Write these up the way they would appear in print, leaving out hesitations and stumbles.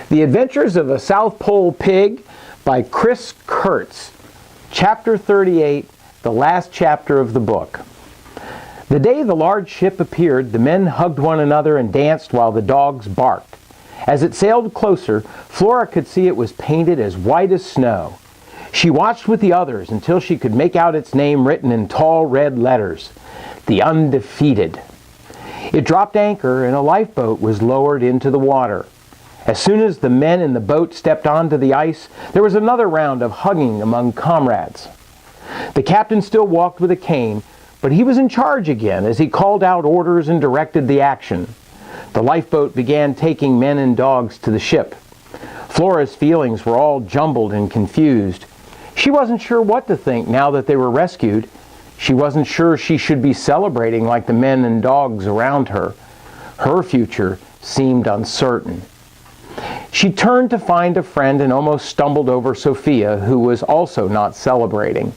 The Adventures of a South Pole Pig by Chris Kurtz. Chapter 38, the last chapter of the book. The day the large ship appeared, the men hugged one another and danced while the dogs barked. As it sailed closer, Flora could see it was painted as white as snow. She watched with the others until she could make out its name written in tall red letters, The Undefeated. It dropped anchor and a lifeboat was lowered into the water. As soon as the men in the boat stepped onto the ice, there was another round of hugging among comrades. The captain still walked with a cane, but he was in charge again as he called out orders and directed the action. The lifeboat began taking men and dogs to the ship. Flora's feelings were all jumbled and confused. She wasn't sure what to think now that they were rescued. She wasn't sure she should be celebrating like the men and dogs around her. Her future seemed uncertain. She turned to find a friend and almost stumbled over Sophia, who was also not celebrating.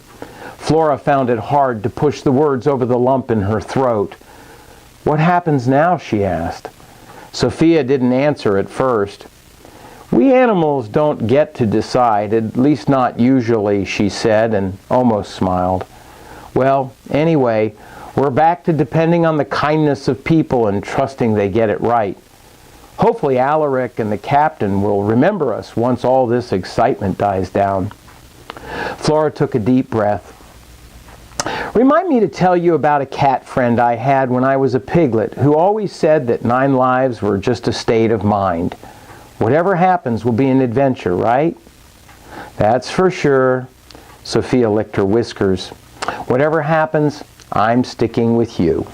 Flora found it hard to push the words over the lump in her throat. "What happens now?" she asked. Sophia didn't answer at first. "We animals don't get to decide, at least not usually," she said, and almost smiled. "Well, anyway, we're back to depending on the kindness of people and trusting they get it right. Hopefully Alaric and the captain will remember us once all this excitement dies down." Flora took a deep breath. "Remind me to tell you about a cat friend I had when I was a piglet who always said that 9 lives were just a state of mind. Whatever happens will be an adventure, right?" "That's for sure." Sophia licked her whiskers. "Whatever happens, I'm sticking with you."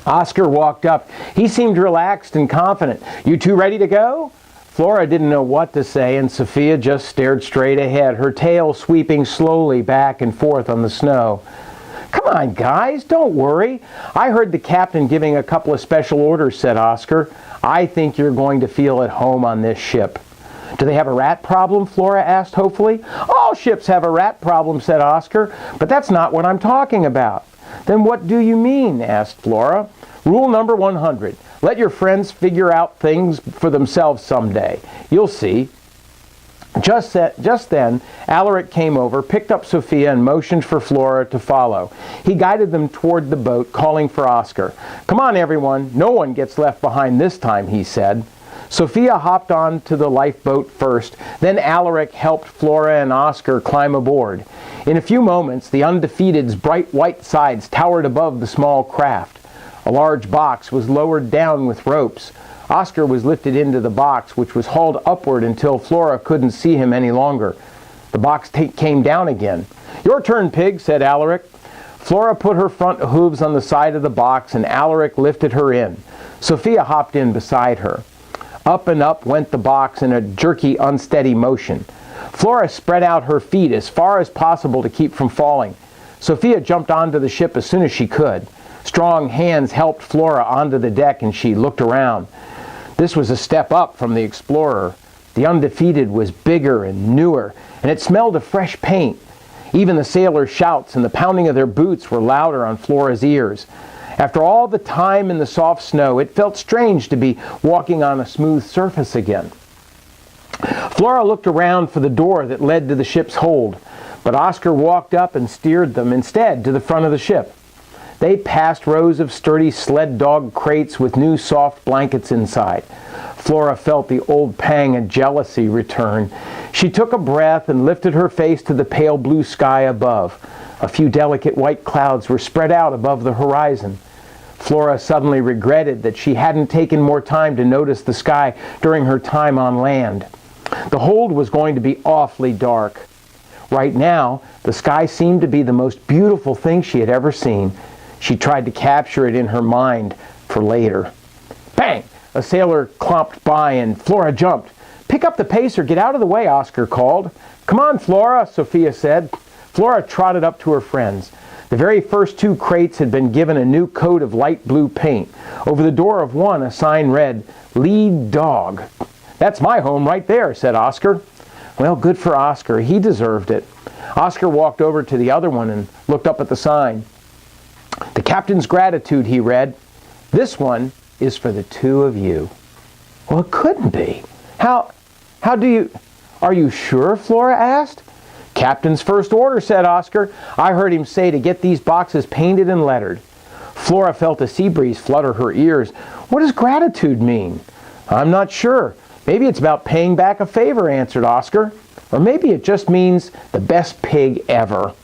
Oscar walked up. He seemed relaxed and confident. "You two ready to go?" Flora didn't know what to say, and Sophia just stared straight ahead, her tail sweeping slowly back and forth on the snow. "Come on, guys, don't worry. I heard the captain giving a couple of special orders," said Oscar. "I think you're going to feel at home on this ship." "Do they have a rat problem?" Flora asked hopefully. "All ships have a rat problem," said Oscar, "but that's not what I'm talking about." "Then what do you mean?" asked Flora. "Rule number 100. Let your friends figure out things for themselves someday. You'll see." Just then, Alaric came over, picked up Sophia, and motioned for Flora to follow. He guided them toward the boat, calling for Oscar. "Come on, everyone. No one gets left behind this time," he said. Sophia hopped on to the lifeboat first. Then Alaric helped Flora and Oscar climb aboard. In a few moments, the Undefeated's bright white sides towered above the small craft. A large box was lowered down with ropes. Oscar was lifted into the box, which was hauled upward until Flora couldn't see him any longer. The box came down again. "Your turn, Pig," said Alaric. Flora put her front hooves on the side of the box, and Alaric lifted her in. Sophia hopped in beside her. Up and up went the box in a jerky, unsteady motion. Flora spread out her feet as far as possible to keep from falling. Sophia jumped onto the ship as soon as she could. Strong hands helped Flora onto the deck, and she looked around. This was a step up from the Explorer. The Undefeated was bigger and newer, and it smelled of fresh paint. Even the sailors' shouts and the pounding of their boots were louder on Flora's ears. After all the time in the soft snow, it felt strange to be walking on a smooth surface again. Flora looked around for the door that led to the ship's hold, but Oscar walked up and steered them instead to the front of the ship. They passed rows of sturdy sled dog crates with new soft blankets inside. Flora felt the old pang of jealousy return. She took a breath and lifted her face to the pale blue sky above. A few delicate white clouds were spread out above the horizon. Flora suddenly regretted that she hadn't taken more time to notice the sky during her time on land. The hold was going to be awfully dark. Right now, the sky seemed to be the most beautiful thing she had ever seen. She tried to capture it in her mind for later. Bang! A sailor clomped by and Flora jumped. "Pick up the pace or get out of the way," Oscar called. "Come on, Flora," Sophia said. Flora trotted up to her friends. The very first 2 crates had been given a new coat of light blue paint. Over the door of one, a sign read, "Lead Dog." "That's my home right there," said Oscar. Well, good for Oscar. He deserved it. Oscar walked over to the other one and looked up at the sign. "The captain's gratitude," he read. "This one is for the 2 of you." Well, it couldn't be. How do you... Are you sure? Flora asked. Captain's first order, said Oscar. I heard him say to get these boxes painted and lettered. Flora felt a sea breeze flutter her ears. What does gratitude mean? I'm not sure. Maybe it's about paying back a favor, answered Oscar. Or maybe it just means the best pig ever.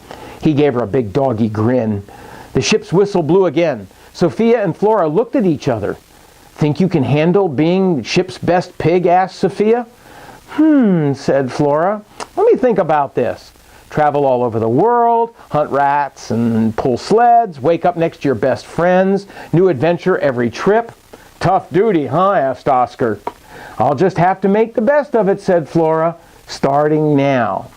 He gave her a big doggy grin. The ship's whistle blew again. Sophia and Flora looked at each other. Think you can handle being the ship's best pig? Asked Sophia. Said Flora. Let me think about this. Travel all over the world, hunt rats and pull sleds, wake up next to your best friends, new adventure every trip. Tough duty, huh? Asked Oscar. I'll just have to make the best of it, said Flora, starting now.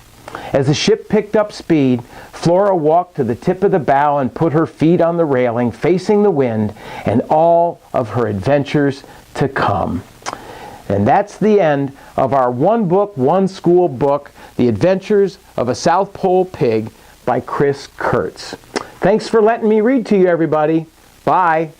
As the ship picked up speed, Flora walked to the tip of the bow and put her feet on the railing, facing the wind and all of her adventures to come. And that's the end of our one book, one school book, The Adventures of a South Pole Pig by Chris Kurtz. Thanks for letting me read to you, everybody. Bye.